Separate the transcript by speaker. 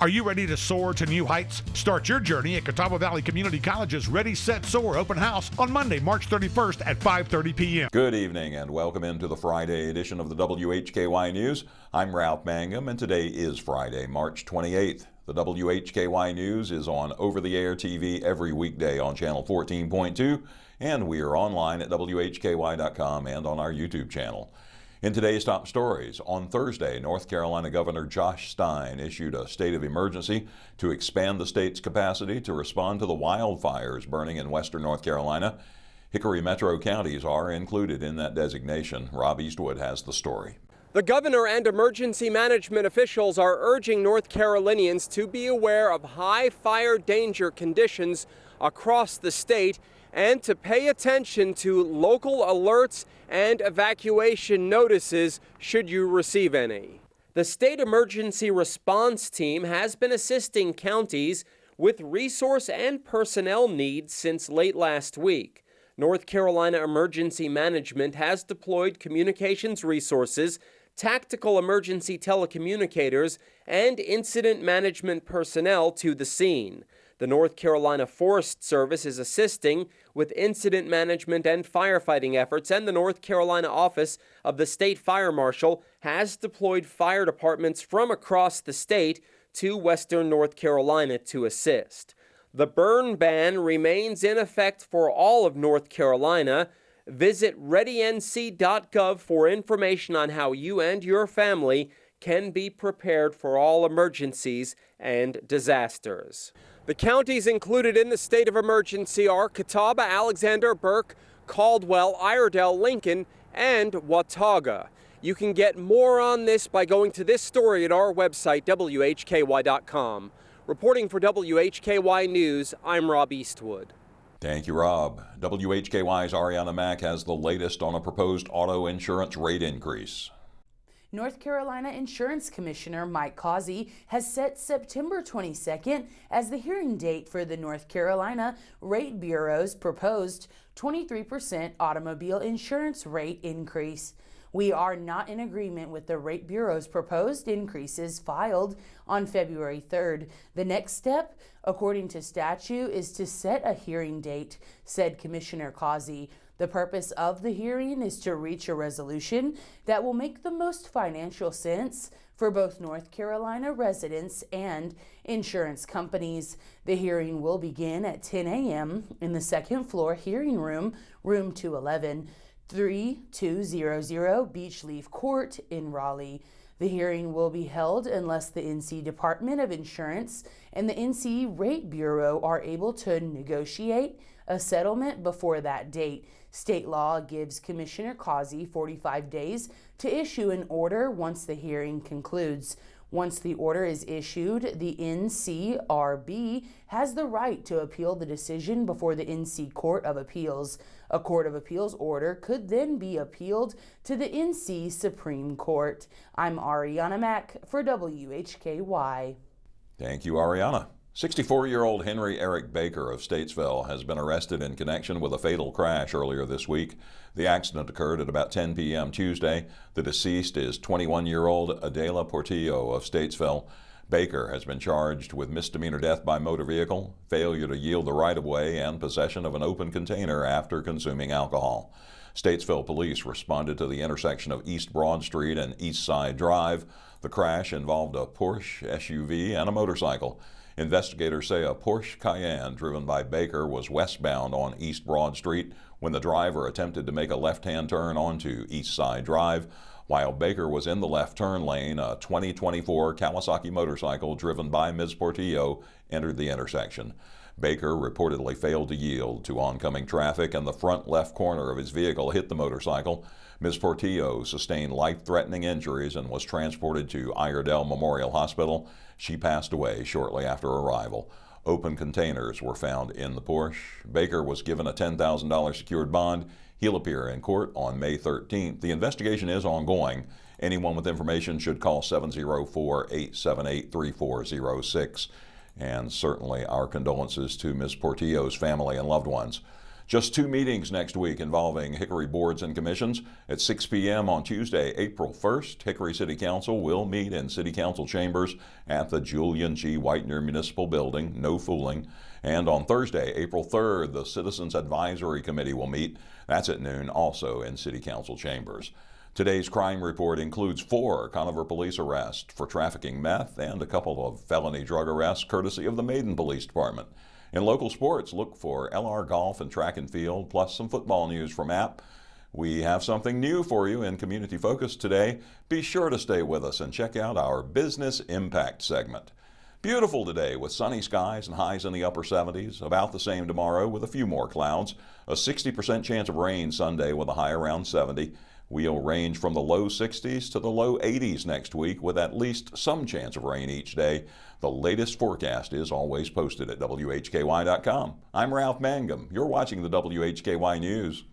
Speaker 1: Are you ready to soar to new heights? Start your journey at Catawba Valley Community College's Ready, Set, Soar open house on Monday, March 31st at 5:30 p.m.
Speaker 2: Good evening and welcome into the Friday edition of the WHKY News. I'm Ralph Mangum and today is Friday, March 28th. The WHKY News is on over-the-air TV every weekday on channel 14.2, and we are online at WHKY.com and on our YouTube channel. In today's top stories, on Thursday, North Carolina Governor Josh Stein issued a state of emergency to expand the state's capacity to respond to the wildfires burning in western North Carolina. Hickory metro counties are included in that designation. Rob Eastwood has the story.
Speaker 3: The governor and emergency management officials are urging North Carolinians to be aware of high fire danger conditions across the state and to pay attention to local alerts and evacuation notices should you receive any. The state emergency response team has been assisting counties with resource and personnel needs since late last week. North Carolina Emergency Management has deployed communications resources, tactical emergency telecommunicators, and incident management personnel to the scene. The North Carolina Forest Service is assisting with incident management and firefighting efforts, and the North Carolina Office of the State Fire Marshal has deployed fire departments from across the state to western North Carolina to assist. The burn ban remains in effect for all of North Carolina. Visit readync.gov for information on how you and your family can be prepared for all emergencies and disasters. The counties included in the state of emergency are Catawba, Alexander, Burke, Caldwell, Iredell, Lincoln, and Watauga. You can get more on this by going to this story at our website, WHKY.com. Reporting for WHKY News, I'm Rob Eastwood.
Speaker 2: Thank you, Rob. WHKY's Arianna Mack has the latest on a proposed auto insurance rate increase.
Speaker 4: North Carolina Insurance Commissioner Mike Causey has set September 22nd as the hearing date for the North Carolina Rate Bureau's proposed 23% automobile insurance rate increase. We are not in agreement with the Rate Bureau's proposed increases filed on February 3rd. The next step, according to statute, is to set a hearing date, said Commissioner Causey. The purpose of the hearing is to reach a resolution that will make the most financial sense for both North Carolina residents and insurance companies. The hearing will begin at 10 a.m. in the second floor hearing room, room 211, 3200 Beechleaf Court in Raleigh. The hearing will be held unless the NC Department of Insurance and the NC Rate Bureau are able to negotiate a settlement before that date. State law gives Commissioner Causey 45 days to issue an order once the hearing concludes. Once the order is issued, the NCRB has the right to appeal the decision before the NC Court of Appeals. A Court of Appeals order could then be appealed to the NC Supreme Court. I'm Arianna Mack for WHKY.
Speaker 2: Thank you, Arianna. 64-year-old Henry Eric Baker of Statesville has been arrested in connection with a fatal crash earlier this week. The accident occurred at about 10 p.m. Tuesday. The deceased is 21-year-old Adela Portillo of Statesville. Baker has been charged with misdemeanor death by motor vehicle, failure to yield the right-of-way, and possession of an open container after consuming alcohol. Statesville police responded to the intersection of East Broad Street and East Side Drive. The crash involved a Porsche SUV and a motorcycle. Investigators say a Porsche Cayenne driven by Baker was westbound on East Broad Street when the driver attempted to make a left-hand turn onto East Side Drive. While Baker was in the left turn lane, a 2024 Kawasaki motorcycle driven by Ms. Portillo entered the intersection. Baker reportedly failed to yield to oncoming traffic, and the front left corner of his vehicle hit the motorcycle. Ms. Portillo sustained life-threatening injuries and was transported to Iredell Memorial Hospital. She passed away shortly after arrival. Open containers were found in the Porsche. Baker was given a $10,000 secured bond. He'll appear in court on May 13th. The investigation is ongoing. Anyone with information should call 704-878-3406. And certainly our condolences to Ms. Portillo's family and loved ones. Just 2 meetings next week involving Hickory boards and commissions. At 6 p.m. on Tuesday, April 1st, Hickory City Council will meet in City Council chambers at the Julian G. Whitener Municipal Building. No fooling. And on Thursday, April 3rd, the Citizens Advisory Committee will meet. That's at noon, also in City Council chambers. Today's crime report includes 4 Conover police arrests for trafficking meth and a couple of felony drug arrests courtesy of the Maiden Police Department. In local sports, look for LR Golf and Track and Field, plus some football news from App. We have something new for you in Community Focus today. Be sure to stay with us and check out our Business Impact segment. Beautiful today with sunny skies and highs in the upper 70s. About the same tomorrow with a few more clouds. A 60% chance of rain Sunday with a high around 70. We'll range from the low 60s to the low 80s next week with at least some chance of rain each day. The latest forecast is always posted at WHKY.com. I'm Ralph Mangum. You're watching the WHKY News.